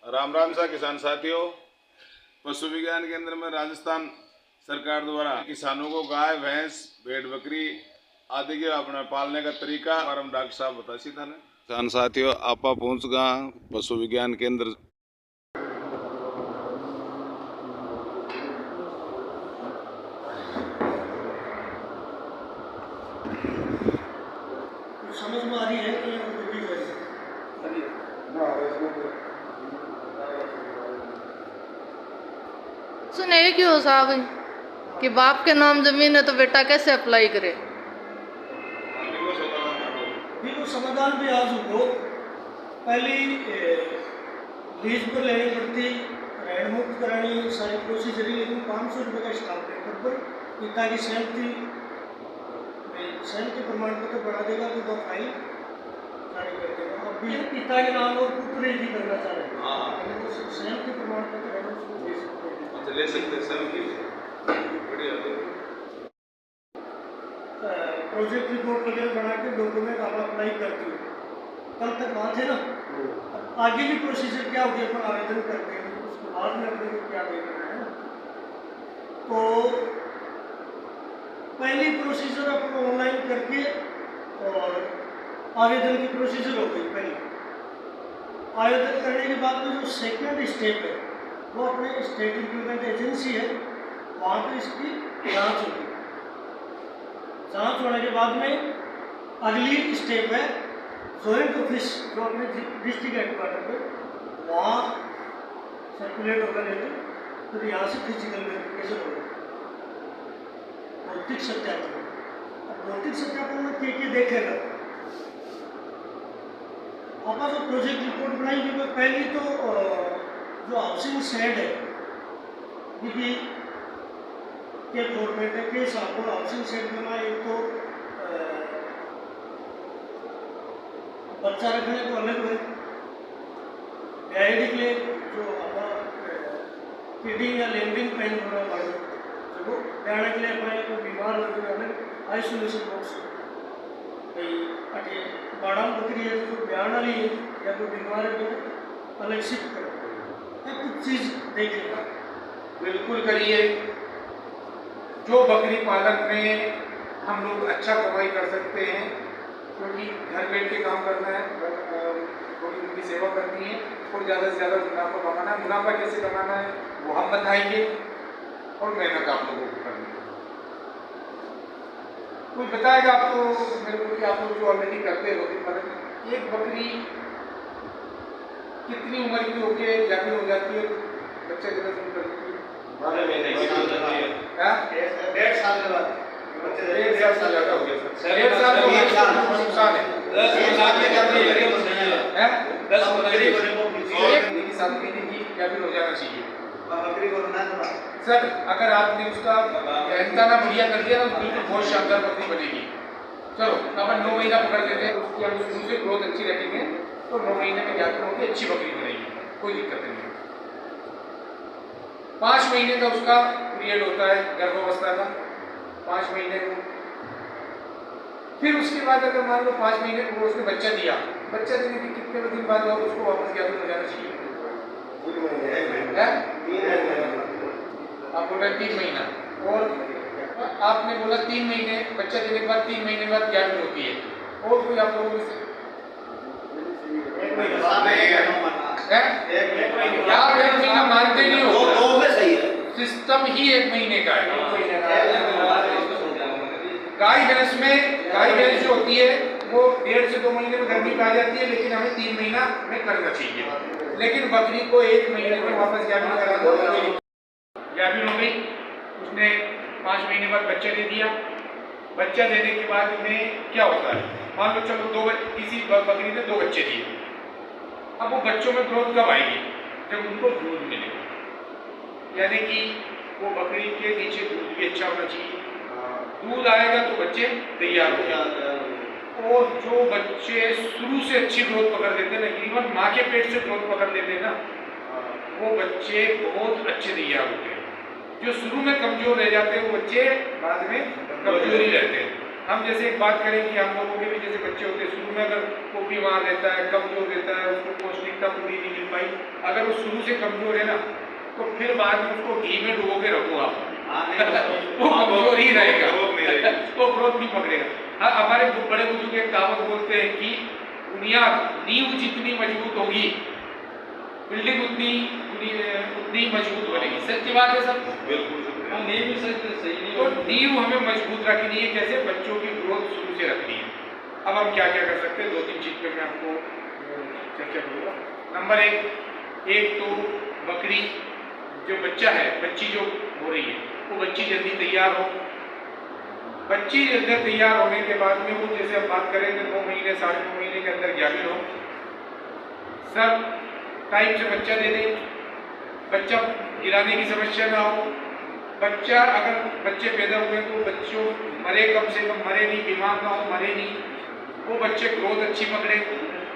राम राम सा किसान साथियों। पशु विज्ञान केंद्र में राजस्थान सरकार द्वारा किसानों को गाय, भैंस, भेड़, बकरी आदि के अपना पालने का तरीका और हम डॉक्टर साहब बतासी था। किसान साथियों, आपा पहुंच गा पशु विज्ञान केंद्र। समझ में आ रही है कि सुने क्यों साहब कि बाप के नाम जमीन है तो बेटा कैसे अप्लाई करे। बिल्कुल समाधान भी आज हो। पहली लीज पर लेनी पड़ती, ऋण मुक्त करानी, सारी प्रोसीजर ही, लेकिन 500 रुपये का स्टाम्प पेपर पर पिता की सहमति प्रमाण पत्र बना देगा तो वह फाइल जारी कर देगा। अब भी पिता के नाम और पुत्र ही करना चाह रहे हैं, सहमति प्रमाण पत्र है उसको दे सकते हैं, ले सकते हैं। प्रोजेक्ट रिपोर्ट वगैरह बना के डॉक्यूमेंट आप अप्लाई करती हो। कल तक वहाँ थे ना, आगे भी प्रोसीजर क्या होगी, अपन आवेदन करते हैं उसके बाद में अपने को क्या देखना है ना। तो पहली प्रोसीजर अपन ऑनलाइन करके और आवेदन की प्रोसीजर हो गई। पहले आवेदन करने के बाद में जो सेकंड स्टेप है वो अपने स्टेट इम्प्लीमेंट एजेंसी है, वहाँ पर इसकी जाँच होगी। जाँच होने के बाद में अगली स्टेप है जॉइंट ऑफिस, जो अपने डिस्ट्रिक्ट हेडक्वार्टर पे वहाँ सर्कुलेट होगा लेटर, फिर यहाँ से फिजिकल वेरिफिकेशन होगा, भौतिक सत्यापन। अब भौतिक सत्यापन में क्या देखेगा आपका जो प्रोजेक्ट रिपोर्ट बनाएंगे। वो पहली तो जो हाउसिंग शेड है क्योंकि के गवर्नमेंट है के हिसाब को हाउसिंग शेड में एक तो बच्चा रखने को अलग है, के लिए जो फीडिंग या लैंडिंग पेन होना पड़ेगा, जो ब्याने के लिए अपने को बीमार हो गए अलग आइसोलेशन बॉक्स भाई अटे बड़ा बकरी है जो ब्यान वाली है या कोई बीमार है तो अलग शिफ्ट करें, कुछ चीज़ देखेगा। बिल्कुल करिए। जो बकरी पालन में हम लोग अच्छा कमाई कर सकते हैं, क्योंकि घर बैठ के काम करना है, थोड़ी उनकी सेवा करनी है और ज़्यादा से ज़्यादा मुनाफा कमाना है। मुनाफा कैसे कमाना है वो हम बताएंगे और मेहनत आप लोगों को करनी है। कोई बताएगा आपको मेरे को कि आप लोग जो ऑलरेडी करते हो, मतलब एक बकरी कितनी उम्र की होकर जाकर हो जाती है, बच्चे जब शुरू करती है 12 महीने की हो जाती है, 1.5 साल के बाद, 1.5 साल ज़्यादा हो गया सर, 1.5 साल तो नुकसान है, 10 साल के क्या है 10 बकरी की 7 महीने की क्या भी हो जाना चाहिए बकरी को ना सर। अगर आपने उसका ना बढ़िया कर दिया तो बिल्कुल बहुत शानदार बकरी बनेगी। चलो अपन 9 महीना पकड़ लेते हैं, उसकी हम शुरू से ग्रोथ अच्छी रखेंगे तो 9 महीने में क्या करोगे अच्छी बकरी बनेगी, कोई दिक्कत नहीं है। 5 महीने का उसका पीरियड होता है गर्भावस्था का, 5 महीने को। फिर उसके बाद अगर मान लो 5 महीने को उसने बच्चा दिया, बच्चा देने के कितने दिन बाद और उसको वापस क्या हो जाना चाहिए? आप बोल रहे 3 महीना, और आपने बोला 3 महीने बच्चा देने के बाद 3 महीने बाद क्या होती है, और कोई आप लोगों से 1 महीना मानते नहीं हो, सिस्टम ही 1 महीने का है। गाय भैंस जो होती है वो 1.5 से 2 महीने में गर्मी पे आ जाती है, लेकिन हमें 3 महीना में करना चाहिए। लेकिन बकरी को 1 महीने में वापस गैबिन करा दो, गैबिन हो गई, उसने 5 महीने बाद बच्चा दे दिया। बच्चा देने के बाद में क्या होता है, मान लो चलो किसी बकरी ने 2 बच्चे दिए। अब वो बच्चों में ग्रोथ कब आएगी? जब उनको दूध मिलेगा, यानी कि वो बकरी के नीचे दूध भी अच्छा होना चाहिए। दूध आएगा तो बच्चे तैयार हो जाते हैं, और जो बच्चे शुरू से अच्छी ग्रोथ पकड़ लेते हैं ना, इवन माँ के पेट से ग्रोथ पकड़ लेते हैं ना, वो बच्चे बहुत अच्छे तैयार होते हैं। जो शुरू में कमजोर रह जाते हैं वो बच्चे बाद में कमजोर ही रहते हैं। हम जैसे एक बात करें कि हम लोगों के भी जैसे बच्चे होते हैं, शुरू में अगर वो बीमार रहता है, कमजोर रहता है, उसको पौष्टिकता पूरी नहीं मिल पाई, अगर वो शुरू से कमजोर है ना, तो फिर बाद में उसको घी में डुबो के रखो आप, वो कमजोर ही रहेगा, वो ग्रोथ नहीं पकड़ेगा। हाँ, हमारे बड़े बुजुर्ग एक कहावत बोलते हैं कि बुनियाद नींव जितनी मजबूत होगी, बिल्डिंग उतनी मजबूत बनेगी। सच्ची बात है सर, बिल्कुल नींव भी सही नहीं तो नींव हमें मजबूत रखनी है। कैसे? बच्चों की ग्रोथ शुरू से रखनी है। अब हम क्या क्या कर सकते हैं, 2-3 चीज पे मैं आपको चर्चा करूँगा। नंबर एक तो बकरी जो बच्चा है, बच्ची जो हो रही है, वो बच्ची जल्दी तैयार हो। बच्ची जल्दी तैयार होने के बाद में वो, जैसे हम बात करेंगे, 9 महीने 9.5 महीने के अंदर ग्याविन हो, सब टाइम से बच्चा दे दें, बच्चा गिराने की समस्या ना हो। बच्चा, अगर बच्चे पैदा हुए तो बच्चों मरे, कम से कम मरे नहीं, बीमार ना हो, मरे नहीं, वो बच्चे ग्रोथ अच्छी पकड़े,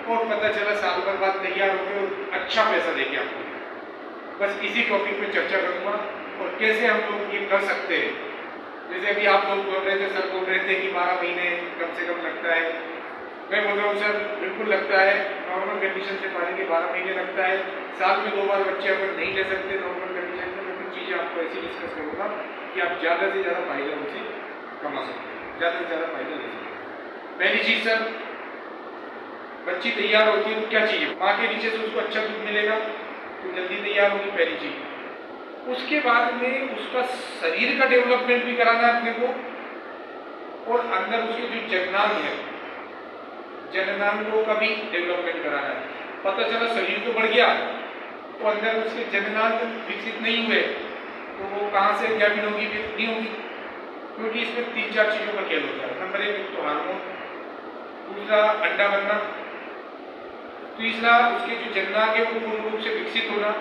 और पता चला साल भर बाद तैयार हो गए और अच्छा पैसा देके आपको। बस इसी टॉपिक पे चर्चा करूँगा और कैसे हम लोग ये कर सकते हैं। जैसे अभी आप लोग बोल रहे थे, सर बोल रहे थे कि 12 महीने कम से कम लगता है। मैं बोल रहा हूँ सर, बिल्कुल लगता है, नॉर्मल कंडीशन से पाने के 12 महीने लगता है। साल में 2 बार बच्चे अगर नहीं ले सकते नॉर्मल कंडीशन से, तो कुछ चीज़ें आपको ऐसी डिस्कस करूँगा कि आप ज़्यादा से ज़्यादा फायदा उनसे कमा सकते हैं, ज़्यादा से ज़्यादा फायदा ले सकते हैं। पहली चीज़ सर, बच्ची तैयार होती है तो क्या चाहिए? माँ के नीचे से उसको अच्छा दूध मिलेगा तो जल्दी तैयार होगी, पहली चीज़। उसके बाद में उसका शरीर का डेवलपमेंट भी कराना है अपने को, और अंदर उसके जो जननांग है, जननांगों का भी डेवलपमेंट कराना है। पता चला शरीर तो बढ़ गया, तो अंदर उसके जननांग विकसित नहीं हुए, तो वो कहाँ से ग्याविन होगी? नहीं होगी, क्योंकि इसमें 3-4 चीज़ों का खेल होता है। नंबर 1 तो हार्मोन, दूसरा अंडा बनना, तीसरा उसके जो जननांग है वो पूर्ण रूप से विकसित होना।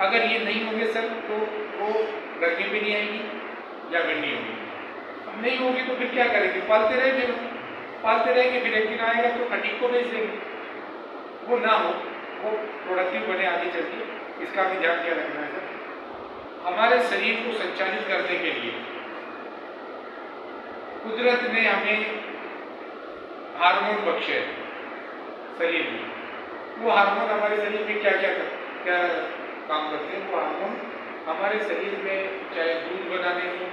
अगर ये नहीं होंगे सर, तो वो गर्मी भी नहीं आएगी या नहीं होगी। अब नहीं होगी तो फिर क्या करेंगे? पालते रहेंगे, फिर एक दिन आएगा तो खटीक को बेच देंगे। वो ना हो, वो प्रोडक्टिव बने आगे चल के। इसका भी ध्यान क्या रखना है सर? हमारे शरीर को संचालित करने के लिए कुदरत ने हमें हार्मोन बख्शे है शरीर में। वो हार्मोन हमारे शरीर में क्या काम करते हैं? वो हार्मोन हमारे शरीर में, चाहे दूध बनाने में,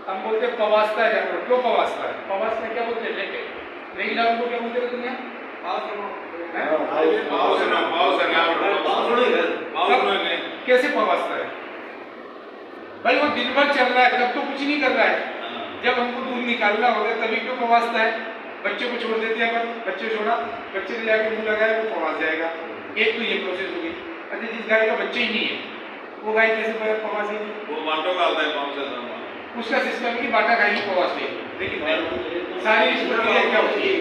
हम बोलते हैं पवासता है जानवर। क्यों पवासता है? पवासता क्या बोलते हैं? लेकिन जानवर को क्या बोलते हैं दुनिया? कैसे पवासता है भाई? वो दिन भर चल रहा है, तब तो कुछ नहीं कर रहा है। जब हमको दूध निकालना होगा तभी क्यों पवासता है? बच्चे को छोड़ देते हैं, अगर बच्चे छोड़ा, बच्चे ने जाके मुंह लगाया, वो पवास जाएगा। एक तो ये प्रोसेस होगी। अच्छा, जिस गाय का बच्चे ही नहीं है, वो गाय कैसे पवासेगी? वो बांटो का आता है पाँव से सामान। उसका सिस्टम की बाटा खाएगी, पवास लेगी। लेकिन नहीं, सारी इस प्रक्रिया क्या होती है?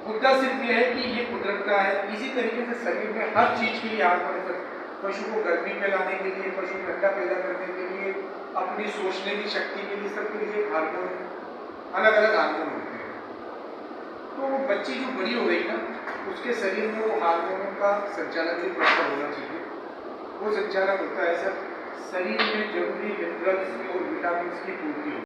मुद्दा सिर्फ ये है कि ये कुदरत का है। इसी तरीके से शरीर में हर चीज के लिए हार्मोन है। पशु को गर्मी में लाने के लिए, पशु को अंडा पैदा करने के लिए, अपनी सोचने की शक्ति के लिए, सबके लिए हार्मोन, अलग अलग हार्मोन होते हैं। तो वो बच्ची जो बड़ी हो गई ना, उसके शरीर में वो हार्मोनों का संचालन भी प्रॉपर होना चाहिए। वो संचालन होता है सर, शरीर में जरूरी मिनरल्स और विटामिन की पूर्ति हो।